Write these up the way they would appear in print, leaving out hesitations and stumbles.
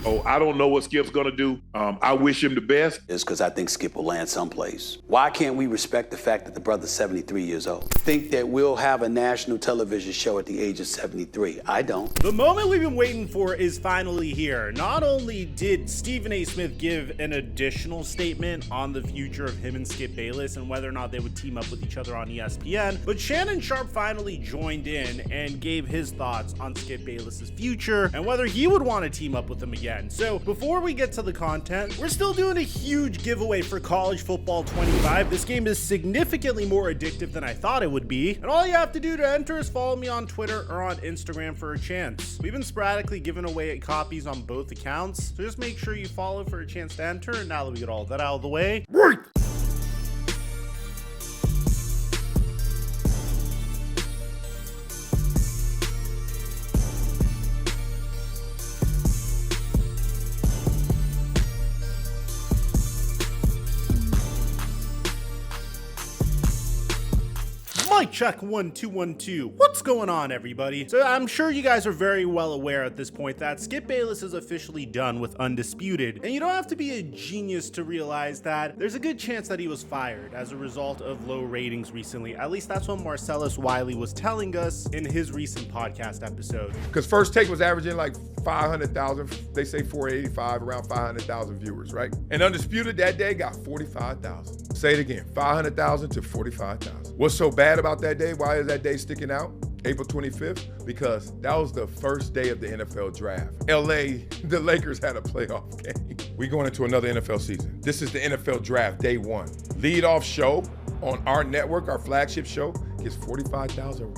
Oh, I don't know what Skip's gonna do. I wish him the best. It's because I think Skip will land someplace. Why can't we respect the fact that the brother's 73 years old? Think that we'll have a national television show at the age of 73. I don't. The moment we've been waiting for is finally here. Not only did Stephen A. Smith give an additional statement on the future of him and Skip Bayless and whether or not they would team up with each other on ESPN, but Shannon Sharpe finally joined in and gave his thoughts on Skip Bayless's future and whether he would want to team up with him again. So before we get to the content, we're still doing a huge giveaway for College Football 25. This game is significantly more addictive than I thought it would be, and all you have to do to enter is follow me on Twitter or on Instagram for a chance. We've been sporadically giving away copies on both accounts, so just make sure you follow for a chance to enter. And now that we get all that out of the way, Mic check 1 2 1 2. What's going on, everybody? So I'm sure you guys are very well aware at this point that Skip Bayless is officially done with Undisputed, and you don't have to be a genius to realize that there's a good chance that he was fired as a result of low ratings recently. At least that's what Marcellus Wiley was telling us in his recent podcast episode. Because First Take was averaging like 500,000, they say 485, around 500,000 viewers, right? And Undisputed that day got 45,000. Say it again, 500,000 to 45,000. What's so bad about that day? Why is that day sticking out? April 25th? Because that was the first day of the NFL draft. LA, the Lakers had a playoff game. We going into another NFL season. This is the NFL draft, day one. Lead off show on our network, our flagship show, gets 45,000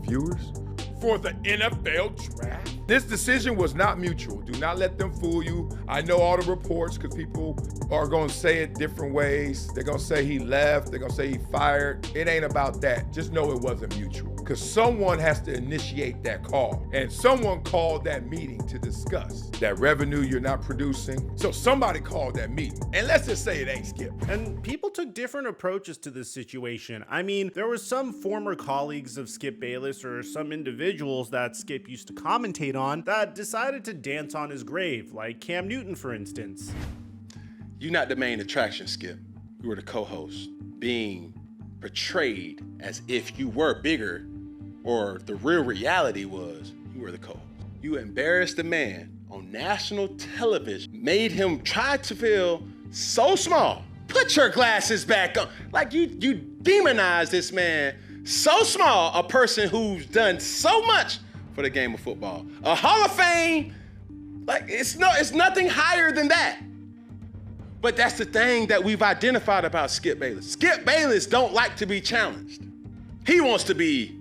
viewers for the NFL draft. This decision was not mutual. Do not let them fool you. I know all the reports because people are going to say it different ways. They're going to say he left. They're going to say he fired. It ain't about that. Just know it wasn't mutual because someone has to initiate that call. And someone called that meeting to discuss that revenue you're not producing. So somebody called that meeting. And let's just say it ain't Skip. And people took different approaches to this situation. I mean, there were some former colleagues of Skip Bayless or some individuals that Skip used to commentate on that decided to dance on his grave, like Cam Newton, for instance. You're not the main attraction, Skip. You were the co-host, being portrayed as if you were bigger, or the real reality was you were the co-host. You embarrassed the man on national television, made him try to feel so small. Put your glasses back on. Like you demonized this man so small, a person who's done so much for the game of football. A Hall of Fame, like it's nothing higher than that. But that's the thing that we've identified about Skip Bayless. Skip Bayless don't like to be challenged. He wants to be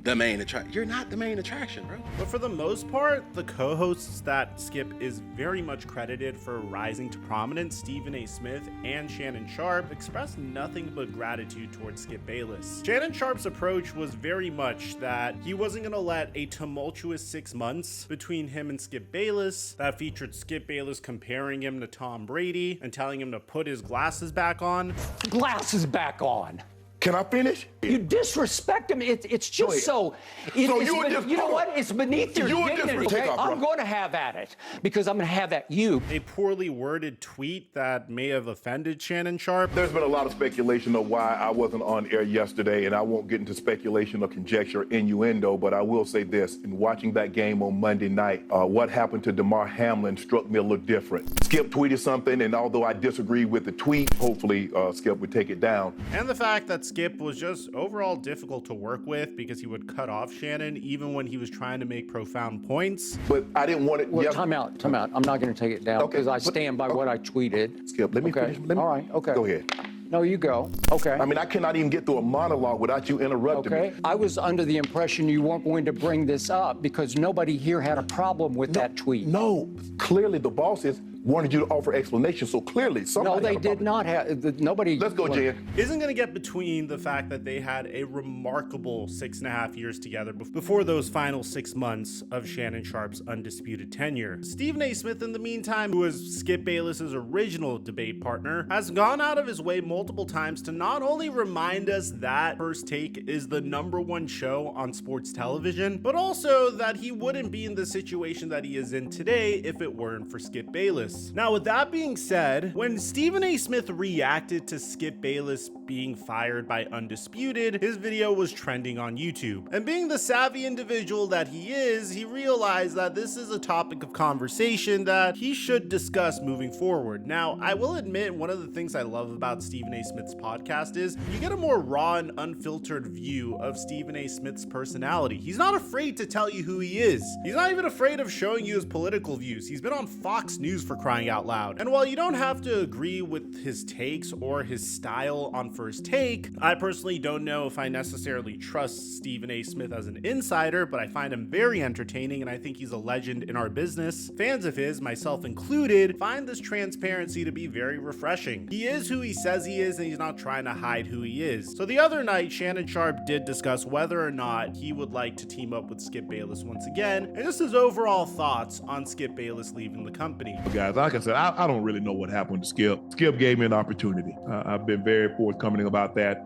the main attraction. You're not the main attraction, bro. But for the most part, the co-hosts that Skip is very much credited for rising to prominence, Stephen A. Smith and Shannon Sharpe, expressed nothing but gratitude towards Skip Bayless. Shannon Sharpe's approach was very much that he wasn't going to let a tumultuous 6 months between him and Skip Bayless that featured Skip Bayless comparing him to Tom Brady and telling him to put his glasses back on. Glasses back on. Can I finish? You disrespect him. It's just so. You know what? It's beneath your dignity. Okay? I'm going to have at it because I'm going to have at you. A poorly worded tweet that may have offended Shannon Sharpe. There's been a lot of speculation of why I wasn't on air yesterday, and I won't get into speculation or conjecture, innuendo, but I will say this. In watching that game on Monday night, what happened to Damar Hamlin struck me a little different. Skip tweeted something, and although I disagree with the tweet, hopefully Skip would take it down. And the fact that Skip was just overall difficult to work with because he would cut off Shannon even when he was trying to make profound points. But I didn't want it. Well, time out. I'm not going to take it down because I stand by what I tweeted. Skip, let me finish. All right, okay. Go ahead. No, you go. Okay. I mean, I cannot even get through a monologue without you interrupting me. I was under the impression you weren't going to bring this up because nobody here had a problem with that tweet. No, clearly the bosses wanted you to offer explanations. So clearly, somebody. No, they did not have. Nobody. Let's go, Jen. Isn't going to get between the fact that they had a remarkable 6.5 years together before those final 6 months of Shannon Sharpe's undisputed tenure. Stephen A. Smith, in the meantime, who was Skip Bayless's original debate partner, has gone out of his way multiple times to not only remind us that First Take is the #1 show on sports television, but also that he wouldn't be in the situation that he is in today if it weren't for Skip Bayless. Now, with that being said, when Stephen A. Smith reacted to Skip Bayless being fired by Undisputed, his video was trending on YouTube. And being the savvy individual that he is, he realized that this is a topic of conversation that he should discuss moving forward. Now, I will admit, one of the things I love about Stephen A. Smith's podcast is you get a more raw and unfiltered view of Stephen A. Smith's personality. He's not afraid to tell you who he is. He's not even afraid of showing you his political views. He's been on Fox News for crying out loud. And while you don't have to agree with his takes or his style on First Take, I personally don't know if I necessarily trust Stephen A. Smith as an insider, but I find him very entertaining and I think he's a legend in our business. Fans of his, myself included, find this transparency to be very refreshing. He is who he says he is and he's not trying to hide who he is. So the other night, Shannon Sharpe did discuss whether or not he would like to team up with Skip Bayless once again, and just his overall thoughts on Skip Bayless leaving the company. Guys, like I said, I don't really know what happened to Skip. Skip gave me an opportunity. I've been very forthcoming about that.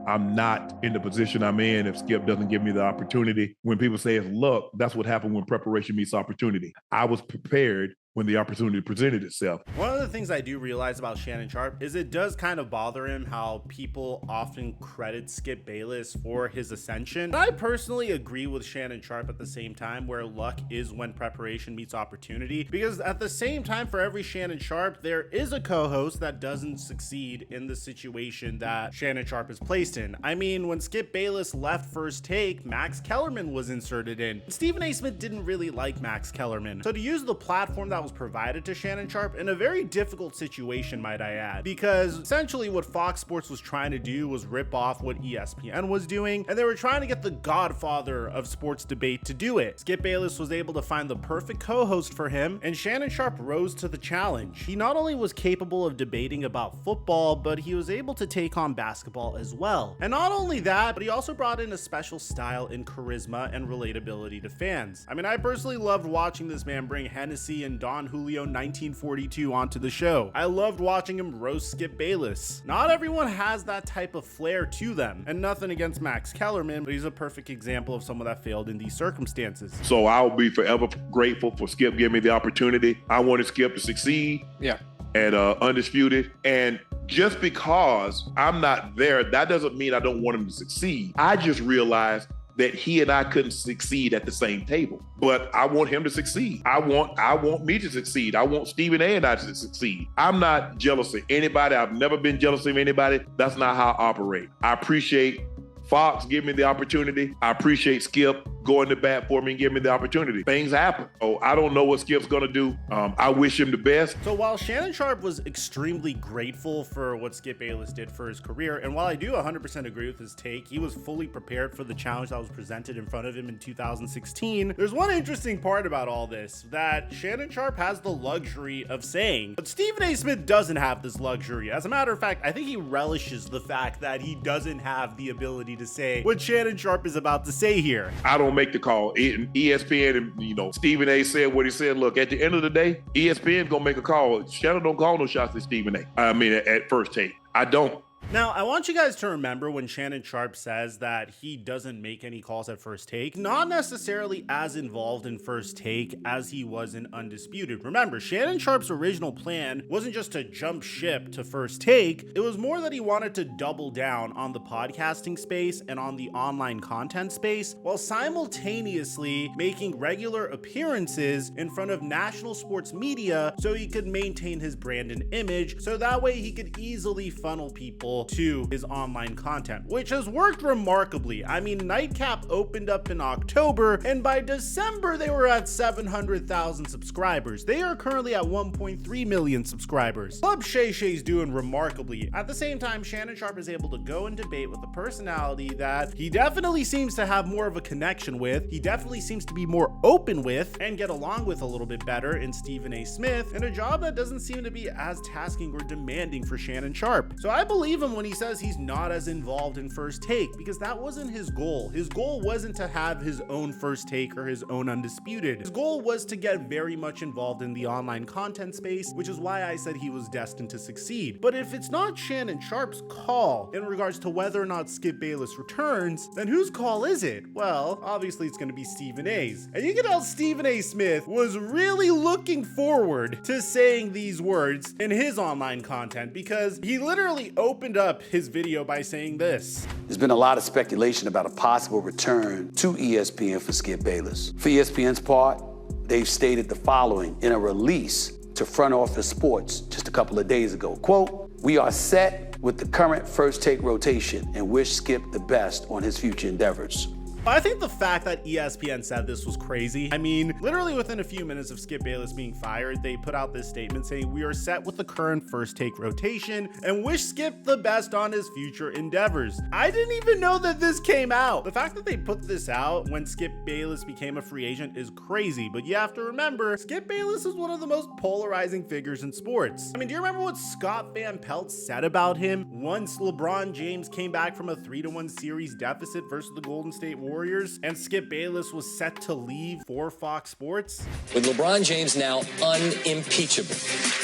I'm not in the position I'm in if Skip doesn't give me the opportunity. When people say it's luck, that's what happened when preparation meets opportunity. I was prepared when the opportunity presented itself. One of the things I do realize about Shannon Sharpe is it does kind of bother him how people often credit Skip Bayless for his ascension. I personally agree with Shannon Sharpe at the same time, where luck is when preparation meets opportunity, because at the same time, for every Shannon Sharpe, there is a co-host that doesn't succeed in the situation that Shannon Sharpe is placed in. I mean, when Skip Bayless left First Take, Max Kellerman was inserted in. Stephen A. Smith didn't really like Max Kellerman. So to use the platform that was provided to Shannon Sharpe in a very difficult situation, might I add, because essentially what Fox Sports was trying to do was rip off what ESPN was doing, and they were trying to get the godfather of sports debate to do it. Skip Bayless was able to find the perfect co-host for him, and Shannon Sharpe rose to the challenge. He not only was capable of debating about football, but he was able to take on basketball as well. And not only that, but he also brought in a special style in charisma and relatability to fans. I mean, I personally loved watching this man bring Hennessy and Don Julio 1942 onto the show. I loved watching him roast Skip Bayless. Not everyone has that type of flair to them, and nothing against Max Kellerman, but he's a perfect example of someone that failed in these circumstances. So I'll be forever grateful for Skip giving me the opportunity. I wanted Skip to succeed. Yeah. At Undisputed. And just because I'm not there, that doesn't mean I don't want him to succeed. I just realized that he and I couldn't succeed at the same table. But I want him to succeed. I want me to succeed. I want Stephen A. and I to succeed. I'm not jealous of anybody. I've never been jealous of anybody. That's not how I operate. I appreciate Fox giving me the opportunity. I appreciate Skip going to bat for me and giving me the opportunity. Things happen. Oh, I don't know what Skip's gonna do. I wish him the best. So while Shannon Sharpe was extremely grateful for what Skip Bayless did for his career, and while I do 100% agree with his take, he was fully prepared for the challenge that was presented in front of him in 2016. There's one interesting part about all this that Shannon Sharpe has the luxury of saying, but Stephen A. Smith doesn't have this luxury. As a matter of fact, I think he relishes the fact that he doesn't have the ability to say what Shannon Sharpe is about to say here. I don't make the call. ESPN and Stephen A. said what he said. Look, at the end of the day, ESPN gonna make a call. Shannon don't call no shots at Stephen A. I mean, at First Take, I don't. Now, I want you guys to remember when Shannon Sharpe says that he doesn't make any calls at First Take, not necessarily as involved in First Take as he was in Undisputed. Remember, Shannon Sharpe's original plan wasn't just to jump ship to First Take, it was more that he wanted to double down on the podcasting space and on the online content space, while simultaneously making regular appearances in front of national sports media so he could maintain his brand and image, so that way he could easily funnel people faithful to his online content, which has worked remarkably. I mean, Nightcap opened up in October, and by December, they were at 700,000 subscribers. They are currently at 1.3 million subscribers. Club Shay Shay's doing remarkably. At the same time, Shannon Sharpe is able to go and debate with a personality that he definitely seems to have more of a connection with. He definitely seems to be more open with and get along with a little bit better in Stephen A. Smith, in a job that doesn't seem to be as tasking or demanding for Shannon Sharpe. So I believe him when he says he's not as involved in First Take, because that wasn't his goal. His goal wasn't to have his own First Take or his own Undisputed. His goal was to get very much involved in the online content space, which is why I said he was destined to succeed. But if it's not Shannon Sharpe's call in regards to whether or not Skip Bayless returns, then whose call is it? Well, obviously it's going to be Stephen A's. And you can tell Stephen A. Smith was really looking forward to saying these words in his online content, because he literally opened up his video by saying this. There's been a lot of speculation about a possible return to ESPN for Skip Bayless. For ESPN's part, they've stated the following in a release to Front Office Sports just a couple of days ago. Quote, "We are set with the current First Take rotation and wish Skip the best on his future endeavors." I think the fact that ESPN said this was crazy. I mean, literally within a few minutes of Skip Bayless being fired, they put out this statement saying, "We are set with the current First Take rotation and wish Skip the best on his future endeavors." I didn't even know that this came out. The fact that they put this out when Skip Bayless became a free agent is crazy, but you have to remember, Skip Bayless is one of the most polarizing figures in sports. I mean, do you remember what Scott Van Pelt said about him once LeBron James came back from a 3-1 series deficit versus the Golden State Warriors and Skip Bayless was set to leave for Fox Sports? With LeBron James now unimpeachable,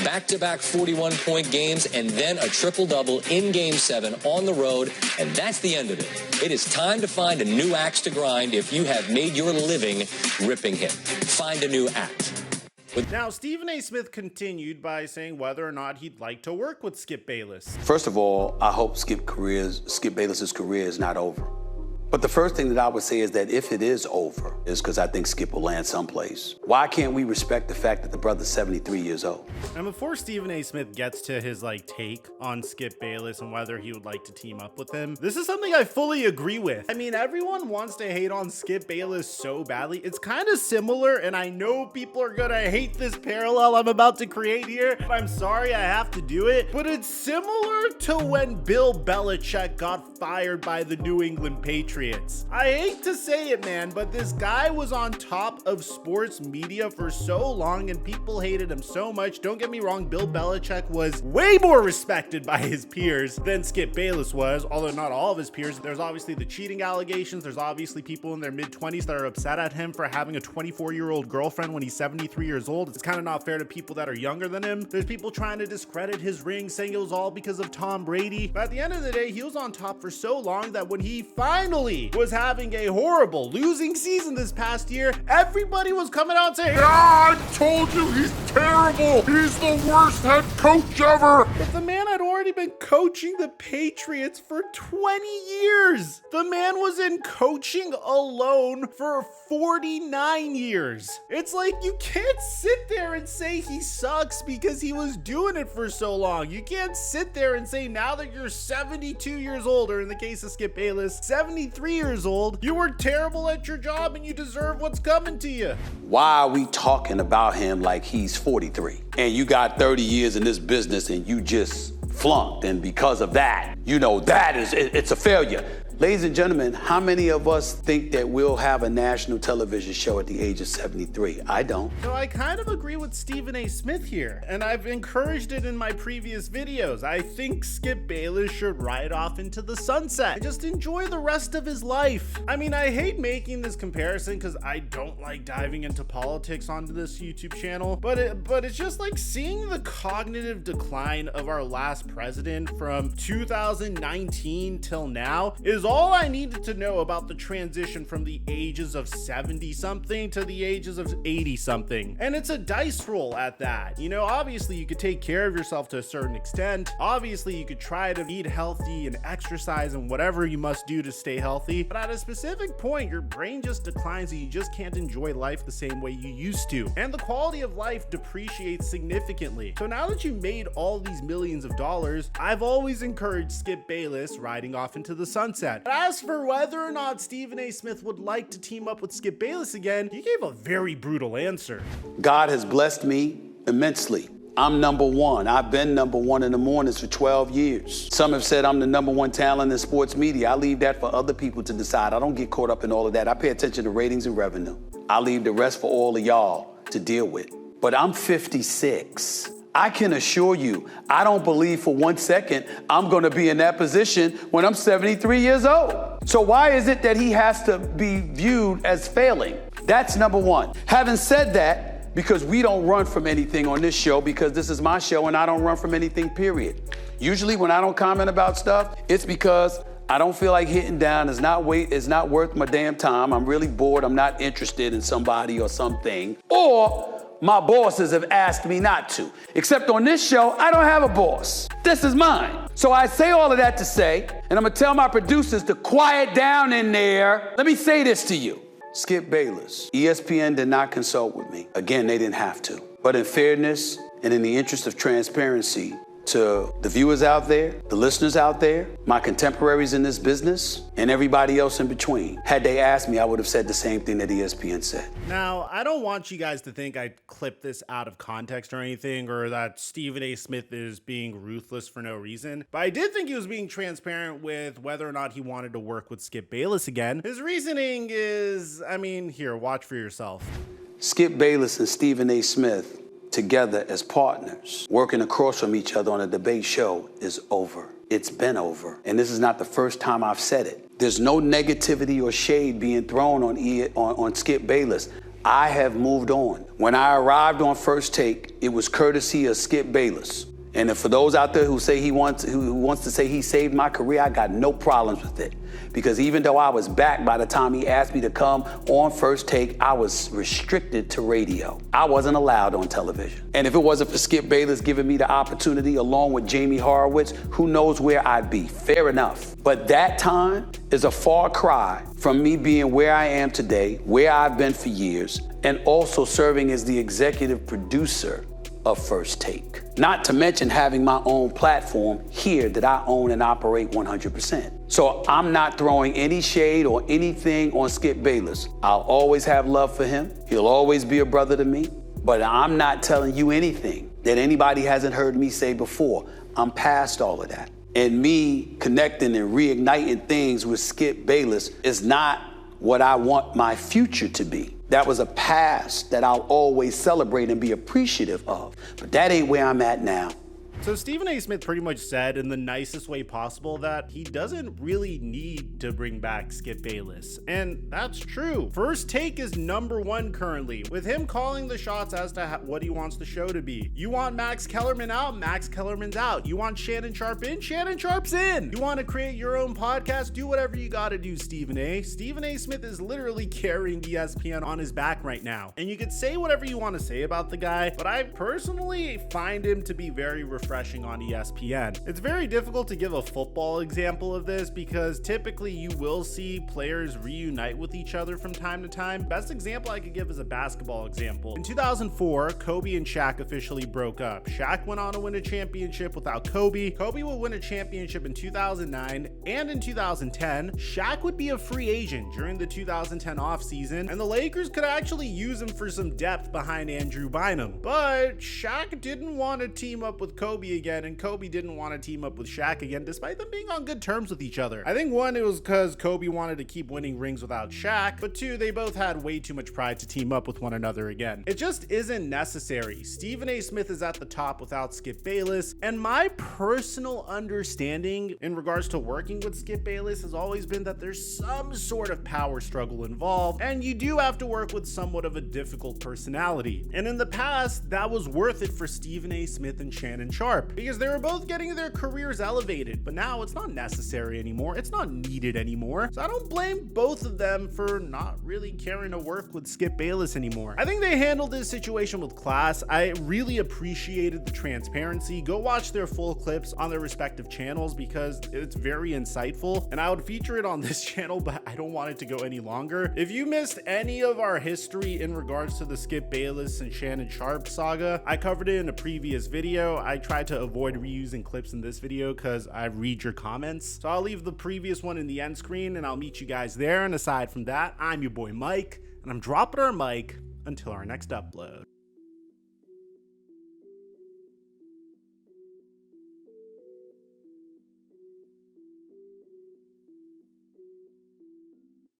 back-to-back 41-point games and then a triple-double in Game 7 on the road, and that's the end of it. It is time to find a new axe to grind if you have made your living ripping him. Find a new act. Now, Stephen A. Smith continued by saying whether or not he'd like to work with Skip Bayless. First of all, I hope Skip Bayless's career is not over. But the first thing that I would say is that if it is over, is because I think Skip will land someplace. Why can't we respect the fact that the brother's 73 years old? And before Stephen A. Smith gets to his take on Skip Bayless and whether he would like to team up with him, this is something I fully agree with. I mean, everyone wants to hate on Skip Bayless so badly. It's kind of similar, and I know people are gonna hate this parallel I'm about to create here. I'm sorry I have to do it, but it's similar to when Bill Belichick got fired by the New England Patriots. I hate to say it, man, but this guy was on top of sports media for so long and people hated him so much. Don't get me wrong, Bill Belichick was way more respected by his peers than Skip Bayless was, although not all of his peers. There's obviously the cheating allegations. There's obviously people in their mid-20s that are upset at him for having a 24-year-old girlfriend when he's 73 years old. It's kind of not fair to people that are younger than him. There's people trying to discredit his ring, saying it was all because of Tom Brady. But at the end of the day, he was on top for so long that when he finally was having a horrible losing season this past year, everybody was coming out saying, I told you he's terrible. He's the worst head coach ever. But the man had already been coaching the Patriots for 20 years. The man was in coaching alone for 49 years. It's like, you can't sit there and say he sucks because he was doing it for so long. You can't sit there and say now that you're 72 years old, or in the case of Skip Bayless, 73 years old, you were terrible at your job and you deserve what's coming to you. Why are we talking about him like he's 43? And you got 30 years in this business and you just flunked, and because of that, it's a failure. Ladies and gentlemen, how many of us think that we'll have a national television show at the age of 73? I don't. So I kind of agree with Stephen A. Smith here, and I've encouraged it in my previous videos. I think Skip Bayless should ride off into the sunset and just enjoy the rest of his life. I mean, I hate making this comparison because I don't like diving into politics onto this YouTube channel, but it's just like seeing the cognitive decline of our last president from 2019 till now is is all I needed to know about the transition from the ages of 70-something to the ages of 80-something. And it's a dice roll at that. You know, obviously you could take care of yourself to a certain extent. Obviously you could try to eat healthy and exercise and whatever you must do to stay healthy. But at a specific point, your brain just declines and you just can't enjoy life the same way you used to. And the quality of life depreciates significantly. So now that you made all these millions of dollars, I've always encouraged Skip Bayless riding off into the sunset. But as for whether or not Stephen A. Smith would like to team up with Skip Bayless again, he gave a very brutal answer. God has blessed me immensely. I'm number one. I've been number one in the mornings for 12 years. Some have said I'm the number one talent in sports media. I leave that for other people to decide. I don't get caught up in all of that. I pay attention to ratings and revenue. I leave the rest for all of y'all to deal with. But I'm 56. I can assure you, I don't believe for 1 second I'm going to be in that position when I'm 73 years old. So why is it that he has to be viewed as failing? That's number one. Having said that, because we don't run from anything on this show, because this is my show and I don't run from anything, period. Usually when I don't comment about stuff, it's because I don't feel like hitting down. It's not worth my damn time. I'm really bored. I'm not interested in somebody or something. Or my bosses have asked me not to. Except on this show, I don't have a boss. This is mine. So I say all of that to say, and I'm gonna tell my producers to quiet down in there. Let me say this to you. Skip Bayless. ESPN did not consult with me. Again, they didn't have to. But in fairness and in the interest of transparency to the viewers out there, the listeners out there, my contemporaries in this business, and everybody else in between, had they asked me, I would have said the same thing that ESPN said. Now, I don't want you guys to think I clipped this out of context or anything, or that Stephen A. Smith is being ruthless for no reason, but I did think he was being transparent with whether or not he wanted to work with Skip Bayless again. His reasoning is, here, watch for yourself. Skip Bayless and Stephen A. Smith together as partners, working across from each other on a debate show, is over. It's been over. And this is not the first time I've said it. There's no negativity or shade being thrown on Skip Bayless. I have moved on. When I arrived on First Take, it was courtesy of Skip Bayless. And for those out there who say who wants to say he saved my career, I got no problems with it. Because even though I was back by the time he asked me to come on First Take, I was restricted to radio. I wasn't allowed on television. And if it wasn't for Skip Bayless giving me the opportunity along with Jamie Horowitz, who knows where I'd be. Fair enough. But that time is a far cry from me being where I am today, where I've been for years, and also serving as the executive producer of First Take. Not to mention having my own platform here that I own and operate 100%. So I'm not throwing any shade or anything on Skip Bayless. I'll always have love for him. He'll always be a brother to me. But I'm not telling you anything that anybody hasn't heard me say before. I'm past all of that. And me connecting and reigniting things with Skip Bayless is not what I want my future to be. That was a past that I'll always celebrate and be appreciative of. But that ain't where I'm at now. So Stephen A. Smith pretty much said in the nicest way possible that he doesn't really need to bring back Skip Bayless. And that's true. First Take is #1 currently, with him calling the shots as to what he wants the show to be. You want Max Kellerman out? Max Kellerman's out. You want Shannon Sharpe in? Shannon Sharpe's in. You want to create your own podcast? Do whatever you gotta do, Stephen A. Stephen A. Smith is literally carrying ESPN on his back right now. And you could say whatever you want to say about the guy, but I personally find him to be very refreshing on ESPN. It's very difficult to give a football example of this because typically you will see players reunite with each other from time to time. Best example I could give is a basketball example. In 2004, Kobe and Shaq officially broke up. Shaq went on to win a championship without Kobe. Kobe would win a championship in 2009, and in 2010, Shaq would be a free agent during the 2010 offseason, and the Lakers could actually use him for some depth behind Andrew Bynum. But Shaq didn't want to team up with Kobe again, and Kobe didn't want to team up with Shaq again, despite them being on good terms with each other. I think one, it was because Kobe wanted to keep winning rings without Shaq, but two, they both had way too much pride to team up with one another again. It just isn't necessary. Stephen A. Smith is at the top without Skip Bayless, and my personal understanding in regards to working with Skip Bayless has always been that there's some sort of power struggle involved, and you do have to work with somewhat of a difficult personality. And in the past, that was worth it for Stephen A. Smith and Shannon Sharpe. Sharpe, because they were both getting their careers elevated, but now it's not necessary anymore. It's not needed anymore. So I don't blame both of them for not really caring to work with Skip Bayless anymore. I think they handled this situation with class. I really appreciated the transparency. Go watch their full clips on their respective channels because it's very insightful, and I would feature it on this channel, but I don't want it to go any longer. If you missed any of our history in regards to the Skip Bayless and Shannon Sharpe saga, I covered it in a previous video. I tried to avoid reusing clips in this video because I read your comments. So I'll leave the previous one in the end screen and I'll meet you guys there. And aside from that, I'm your boy Mike, and I'm dropping our mic until our next upload.